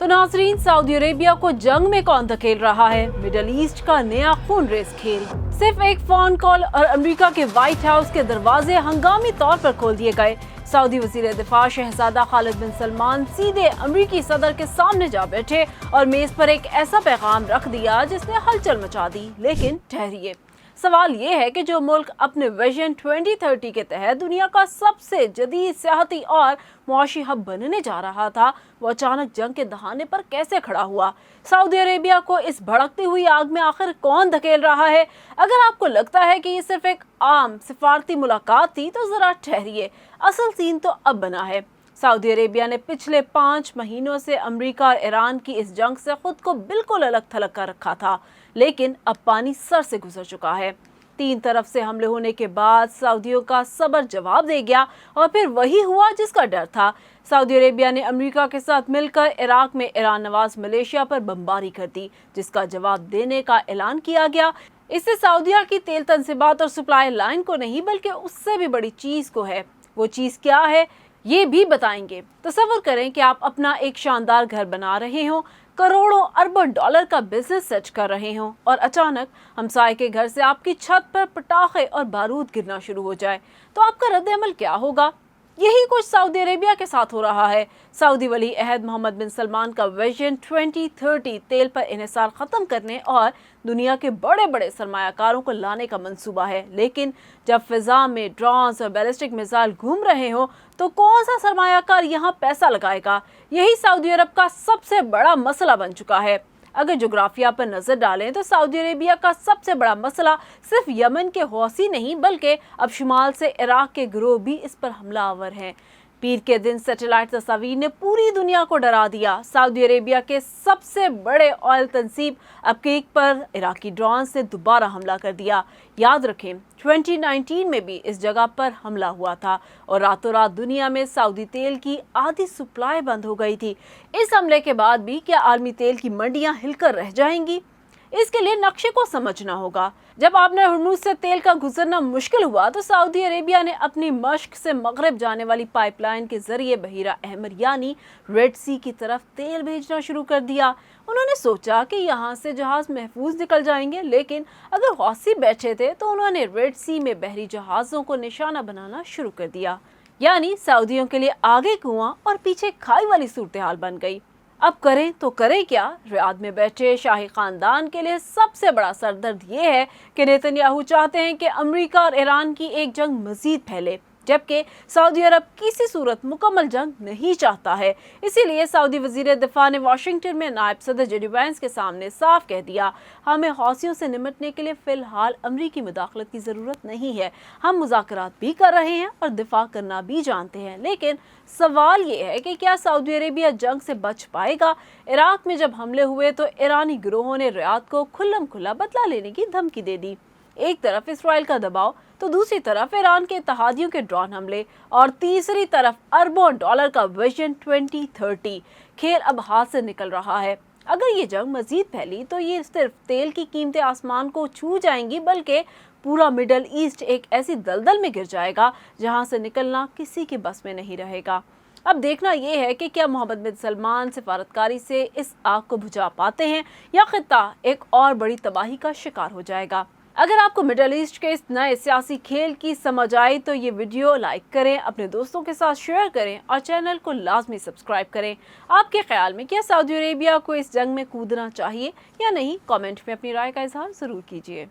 तो नाज़रीन, Saudi Arabia को जंग में कौन धकेल रहा है? मिडल ईस्ट का नया खून रेस खेल। सिर्फ एक फोन कॉल और अमेरिका के व्हाइट हाउस के दरवाजे हंगामी तौर पर खोल दिए गए। सऊदी वज़ीर दिफा शहजादा खालिद बिन सलमान सीधे अमेरिकी सदर के सामने जा बैठे और मेज पर एक ऐसा पैगाम रख दिया जिसने हलचल मचा दी। लेकिन ठहरिए, सवाल ये है कि जो मुल्क अपने विजन 2030 के तहत दुनिया का सबसे जदीद सियाहती और मुआशी हब बनने जा रहा था, वो अचानक जंग के दहाने पर कैसे खड़ा हुआ? सऊदी अरेबिया को इस भड़कती हुई आग में आखिर कौन धकेल रहा है? अगर आपको लगता है कि ये सिर्फ एक आम सिफारती मुलाकात थी तो जरा ठहरिए, असल सीन तो अब बना है। सऊदी अरेबिया ने पिछले 5 महीनों से अमेरिका और ईरान की इस जंग से खुद को बिल्कुल अलग थलग कर रखा था, लेकिन अब पानी सर से गुजर चुका है। 3 तरफ से हमले होने के बाद सऊदियों का सब्र जवाब दे गया और फिर वही हुआ जिसका डर था। सऊदी अरेबिया ने अमेरिका के साथ मिलकर इराक में ईरान नवाज मलेशिया पर बमबारी कर दी, जिसका जवाब देने का ऐलान किया गया। इससे सऊदीया की तेल तनसीबात और सप्लाई लाइन को नहीं बल्कि उससे भी बड़ी चीज को है। वो चीज क्या है ये भी बताएंगे। तसव्वुर करें कि आप अपना एक शानदार घर बना रहे हो, करोड़ों अरबों डॉलर का बिजनेस सेट कर रहे हो और अचानक हमसाये के घर से आपकी छत पर पटाखे और बारूद गिरना शुरू हो जाए, तो आपका रद्द-ए-अमल क्या होगा? यही कुछ सऊदी अरेबिया के साथ हो रहा है। सऊदी वली अहद मोहम्मद बिन सलमान का विजन 2030 तेल पर इन्हिसार खत्म करने और दुनिया के बड़े बड़े सरमायाकारों को लाने का मंसूबा है, लेकिन जब फिजा में ड्रोन्स और बैलिस्टिक मिसाइल घूम रहे हो तो कौन सा सरमायाकार यहाँ पैसा लगाएगा? यही सऊदी अरब का सबसे बड़ा मसला बन चुका है। अगर जोग्राफिया पर नजर डालें तो सऊदी अरेबिया का सबसे बड़ा मसला सिर्फ यमन के हौसी नहीं बल्कि अब शुमाल से इराक के गिरोह भी इस पर हमलावर हैं। पीर के दिन सैटेलाइट तस्वीर ने पूरी दुनिया को डरा दिया। सऊदी अरेबिया के सबसे बड़े ऑयल तंसीब अब क्रीक पर इराकी ड्रोन से दोबारा हमला कर दिया। याद रखें, 2019 में भी इस जगह पर हमला हुआ था और रातों रात दुनिया में सऊदी तेल की आधी सप्लाई बंद हो गई थी। इस हमले के बाद भी क्या आलमी तेल की मंडियां हिलकर रह जाएंगी? इसके लिए नक्शे को समझना होगा। जब आपने हुर्मुज से तेल का गुजरना मुश्किल हुआ तो सऊदी अरेबिया ने अपनी मश्क से मगरब जाने वाली पाइपलाइन के जरिए बहीरा अहमर यानी रेड सी की तरफ तेल भेजना शुरू कर दिया। उन्होंने सोचा कि यहाँ से जहाज महफूज निकल जाएंगे, लेकिन अगर हौसी बैठे थे तो उन्होंने रेड सी में बहरी जहाज़ों को निशाना बनाना शुरू कर दिया। यानी सऊदियों के लिए आगे कुआं और पीछे खाई वाली सूरत हाल बन गई। अब करें तो करें क्या? रियाद में बैठे शाही खानदान के लिए सबसे बड़ा सरदर्द ये है कि नेतन्याहू चाहते हैं कि अमेरिका और ईरान की एक जंग मजीद फैले, जबकि सऊदी अरब किसी सूरत मुकम्मल जंग नहीं चाहता है। इसीलिए सऊदी वजीर दिफा ने वाशिंगटन में नायब सदर जेडी वांस के सामने साफ कह दिया, हमें हौसियों से निमटने के लिए फिलहाल अमरीकी मुदाखलत की ज़रूरत नहीं है। हम मुज़ाकरात भी कर रहे हैं और दिफा करना भी जानते हैं, लेकिन सवाल ये है कि क्या सऊदी अरेबिया जंग से बच पाएगा? इराक में जब हमले हुए तो ईरानी गिरोहों ने रियाद को खुल्लम खुल्ला बदला लेने की धमकी दे दी। एक तरफ इसराइल का दबाव तो दूसरी तरफ ईरान के इत्तेहादियों के ड्रोन हमले और तीसरी तरफ अरबों डॉलर का विजन 2030। खेल अब हाथ से निकल रहा है। अगर ये जंग मजीद फैली तो ये सिर्फ तेल की कीमतें आसमान को छू जाएंगी, बल्कि पूरा मिडल ईस्ट एक ऐसी दलदल में गिर जाएगा जहां से निकलना किसी के बस में नहीं रहेगा। अब देखना यह है कि क्या मोहम्मद बिन सलमान सिफारतकारी से इस आग को बुझा पाते हैं या खित्ता एक और बड़ी तबाही का शिकार हो जाएगा। अगर आपको मिडल ईस्ट के इस नए सियासी खेल की समझ आई तो ये वीडियो लाइक करें, अपने दोस्तों के साथ शेयर करें और चैनल को लाजमी सब्सक्राइब करें। आपके ख्याल में क्या सऊदी अरेबिया को इस जंग में कूदना चाहिए या नहीं? कमेंट में अपनी राय का इजहार जरूर कीजिए।